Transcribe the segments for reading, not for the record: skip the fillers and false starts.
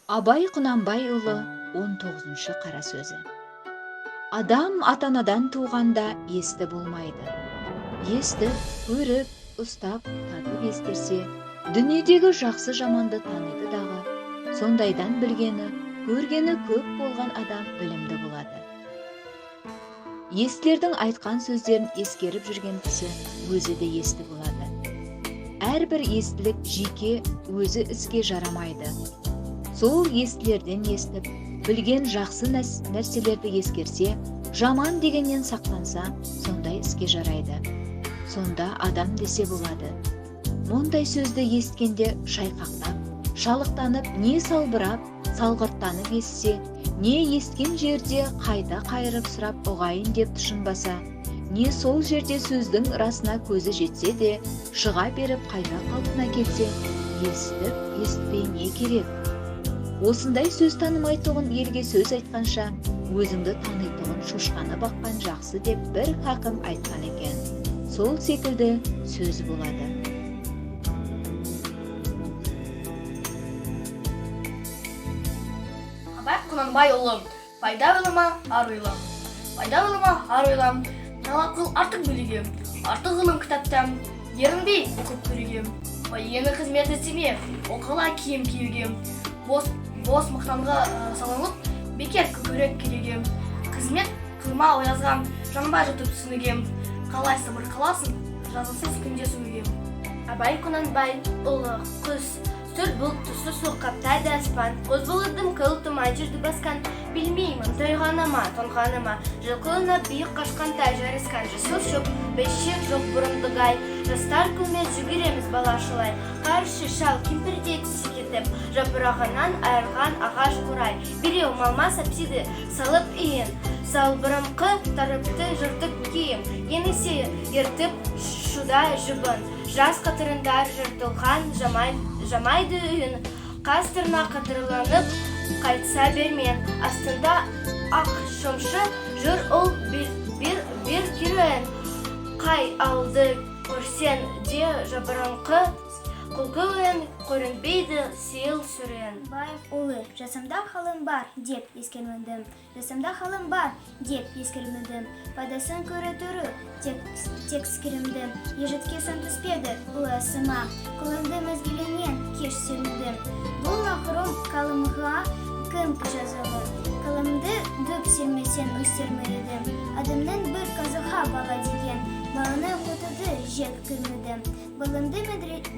Абай Құнанбайұлы 19 қара сөзі. Адам ата-анадан туғанда есті болмайды. Есті көріп, ұстап, татып ескерсе, дүниедегі жақсы жаманды таниды дағы, сондайдан білгені, көргені көп болған адам білімді болады. Естілердің айтқан сөздерін ескеріп жүрген кісі өзі де есті болады. Әрбір естілік жеке өзі іске жарамайды. Сол естілерден естіп, білген жақсы нәрселерді ескерсе, жаман дегеннен сақтанса, сондай іске жарайды. Сонда адам десе болады. Мұндай сөзді есткенде шайқақтап, шалықтанып, не салбырап, салғырттанып естсе, не есткен жерде қайта қайырып сұрап ұғайын деп тұшынбаса, не сол жерде сөздің расына көзі жетсе де, шыға беріп қайта қалпына кетсе, естіпей не керек? Осындай сөз танымайтұғын елге сөз айтқанша, өзіңді танитұғын шошқаны баққан жақсы деп бір хакім айтқан екен. Сол секілді сөз болады. Абай Құнанбайұлы, пайда ойлама, ар ойлам. Пайда ойлама, ар ойлам. Талап қыл артық білігем, артық ғылым кітаптан. Ерінбей оқып көрегем. Ені қызмет істеме, оқыла киім киюгем. Бос мақтанға салынып, бекер көкірек керегем. Қызмет қылма оязған, жанбай жұтып түсінігем. Қалай сабыр қаласын, жазылсыз күнде сүнігем. Абай Құнанбай, ұлы, құс, сүр бұлт түсі соққаптайды аспан. Қоз болырдым кыл тұмай жүрді басқан. Білмеймін, тойғанама, тонғанама, жылқылына биік қашқантай жарысқан. Жасыл шоқ, бешек жоқ бұрымдығай. Жастар күлмес жүгіреміз балашылай. Қаршы шал кемпірдей түсі кетіп, жапырағынан айырған ағаш қурай. Біреу малма сапсиды салып иін, салбырымқы тарыпты жыртып киім. Енесе ертіп шудай жұбын, жас қатырындар жыртылған жамайды үйін. Қастырна қатырланып қайтса бермен, астында ақ шомшы жүр ол бір керуен. Қай алды көрсен де жабырыңқы, құлқылын көрінбейді сейіл сүрен. Баев ұлы, жасымда халым бар, деп ескермедім. Жасымда халым бар, деп ескермедім. Пайдасын көре тұру, тек скерімдім. Ежетке сон түспеді, бұл асыма. Қолымды мезгіленен кеш сермедім. Бұл нақырым қалымға кім жазығы. Қалымды дөп сермесен өстермедім. Адамның бір қазыға бала деген. Баланы құтыды жек көрмедім. Балымды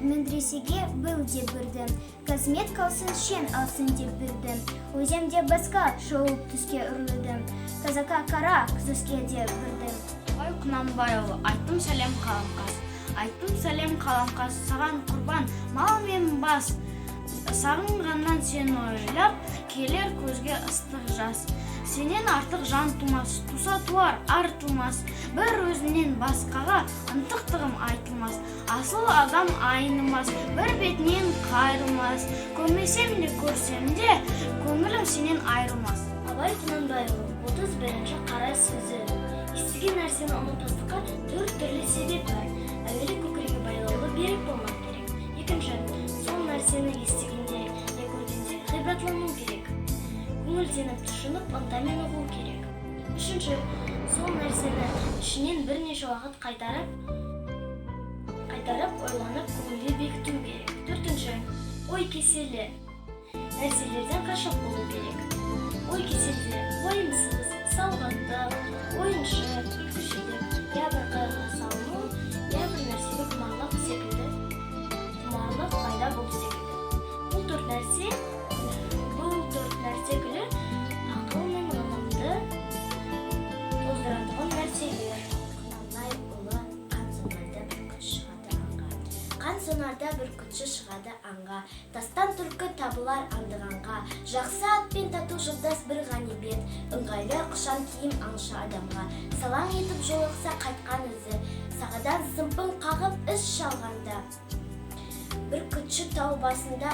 медресеге бұл деп бірдім. Қызмет қалсын шен алсын деп бірдім. Өземде басқа шоуып түске үрлідім. Казака қара күзіске деп бірдім. Абай Құнанбайұлы, айттым сәлем қаламқас. Айттым сәлем қаламқас, саған құрбан мал мен бас. Сағынғаннан сені ойлап, келер көзге ыстық жас. Сенен артық жан тумас, туса туар ар тумас. Бір өзінен басқаға ынтықтығым айтылмас. Асыл адам айнымас, бір бетінен қайрылмас. Көрмесем де көрсем де, көңілім сенен айрылмас. Абай Құнанбайұлы, 31 қара сөзі. Естіген нәрсені ұмытпастыққа түрлі себеп бар. Әуелі көкірегі байлаулы берік болмақ керек. Екінші, сол нәрсені естігенде, не көргенде ғибратлану керек. Көңілденіп тұшынып, ынтамен ұғу керек. Үшінші, сол нәрсені ішінен бірнеше уақыт қайтарып, ойланып, көңілде бекіту керек. Төртінші, ой кеселі нәрселерден қашып болу керек. Ой кеселді, ойымсыз, салғатты, ойыншы, күлкішілік, я бір қайғыға салыну, я бір нәрсеге құмарлық секілді, құмарлық пайда болу секілді. Бұл төрт нәрсе гүлі ақыл мен ғылымды тоздыратығын нәрселер. Құнанбай ұлы, қан сонарда бір күтші шығады аңға. Тастан түркі табылар аңдығанға. Жақсы атпен тату жолдас бір ғанибет. Ыңғайлы құшан киім аңшы адамға. Салаң етіп жолықса қайтқан ізі. Сағадан сымпын қағып іш шалғанда. Бір күтші тау басында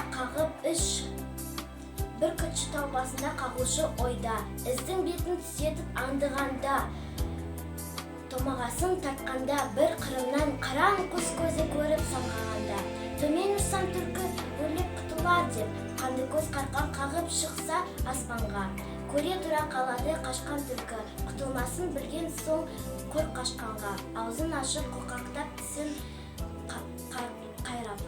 қағушы ойда. Іздің бетін түзетіп аңдығанда. Томағасын тартқанда, бір қырымнан қараң көз көзі көріп самғағанда. Төмен ұшсам түркі өрлеп құтылар деп, қанды көз қарқан қағып шықса аспанға. Көре тұра қалады қашқан түлкі, құтылмасын білген соң қор қашқанға. Аузын ашып қоқақтап тісін қайрап.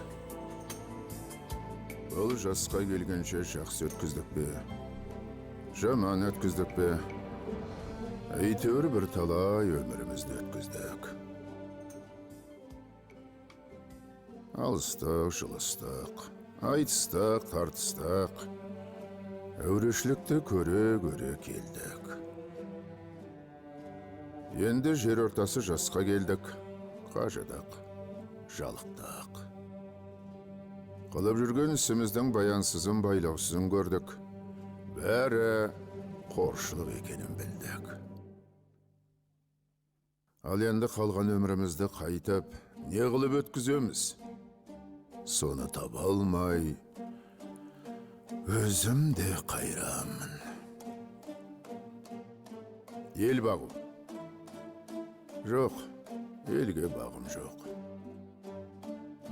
Бұл жасқа келгенше жақсы өткіздік пе? Жаман өткіздік пе? Әйтеуір бір талай өмірімізді өткіздік. Алыстық, жылыстық, айтыстық, тартыстық. Әурешілікті көре келдік. Енді жер ортасы жасқа келдік, қажыдық, жалықтық. Қылып жүрген ісіміздің баянсызын байлаусызын көрдік. Бәрі қоршылық екенін білдік. Ал енді қалған өмірімізді қайтып, не қылып өткіземіз? Соны таба алмай, өзім де қайрамын. Ел бағу? Жоқ, елге бағым жоқ.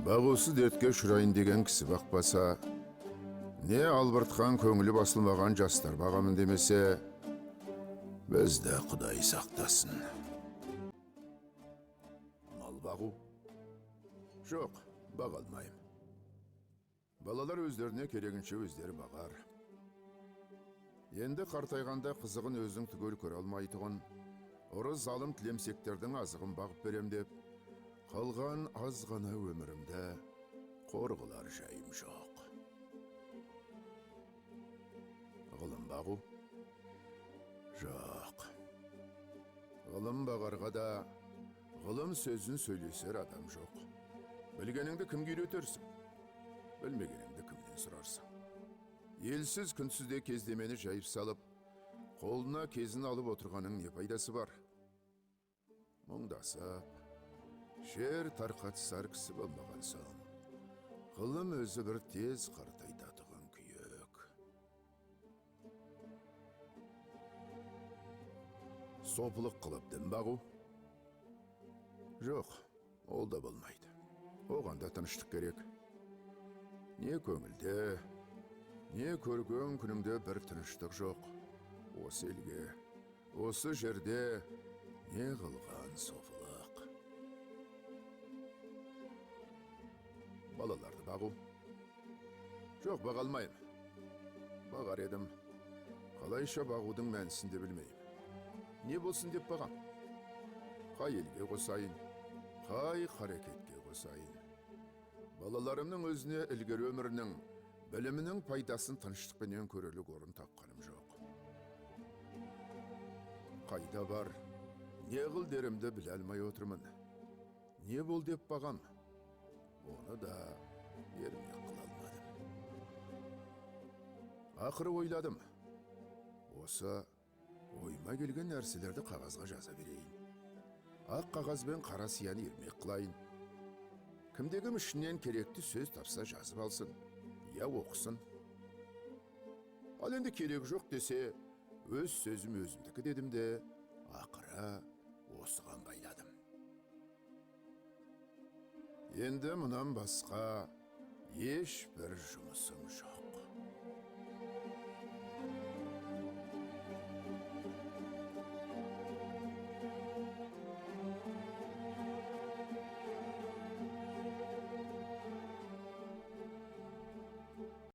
Бағусыз дертке ұшырайын деген кісі бақпаса, не албыртқан көңілі басылмаған жастар бағамын демесе, бізді Құдай сақтасын. Мал бағу? Жоқ, баға алмайым. Балалар өздеріне керегінше өздері бағар. Енді қартайғанда қызығын өзің түгел көре алмайтұғын, ұры залым тілемсектердің азығын бағып берем деп, қалған аз ғана өмірімді қорғылар жайым жоқ. Ғылым бағу? Жоқ. Ғылым бағарға да ғылым сөзін сөйлесер адам жоқ. Білгеніңді кімге үйретерсің? Білмегеніңді кімнен сұрарсың? Елсіз күнсізде кездемені жайып салып, қолына кезін алып отырғаның не пайдасы бар? Мұңдасып, жер тарқатысар кісі болмаған соң, ғылым өзі бір тез қартайтатығын күйек. Сопылық қылып дін бағу? Жоқ, ол да болмайды. Оған да тыныштық керек. Не көңілде, не көрген күніңде бір тыныштық жоқ. Осы елге, осы жерде не қылған сопылық? Балаларды бағу? Жоқ, баға алмайым. Бағар едім. Қалайша бағудың мәнісін де білмеймін. Не болсын деп бағам? Қай елге қосайын, қай қарекетке қосайын? Балаларымның өзіне ілгері өмірінің, білімінің пайдасын тыныштықпенен көрерлік орын тапқаным жоқ. Қайда бар, не қыл дерімді біле алмай отырмын. Не бол деп бағам? Оны да ермек қыла алмадым. Ақыры ойладым. Осы ойыма келген нәрселерді қағазға жаза берейін. Ақ қағазбен қара сияны ермек қылайын. Кімдегім ішінен керекті сөз тапса жазып алсын, я оқысын. Ал енді керек жоқ десе, өз сөзім өзімдікі дедім де, ақыры осыған байладым. Енді мұнан басқа ешбір жұмысым жоқ.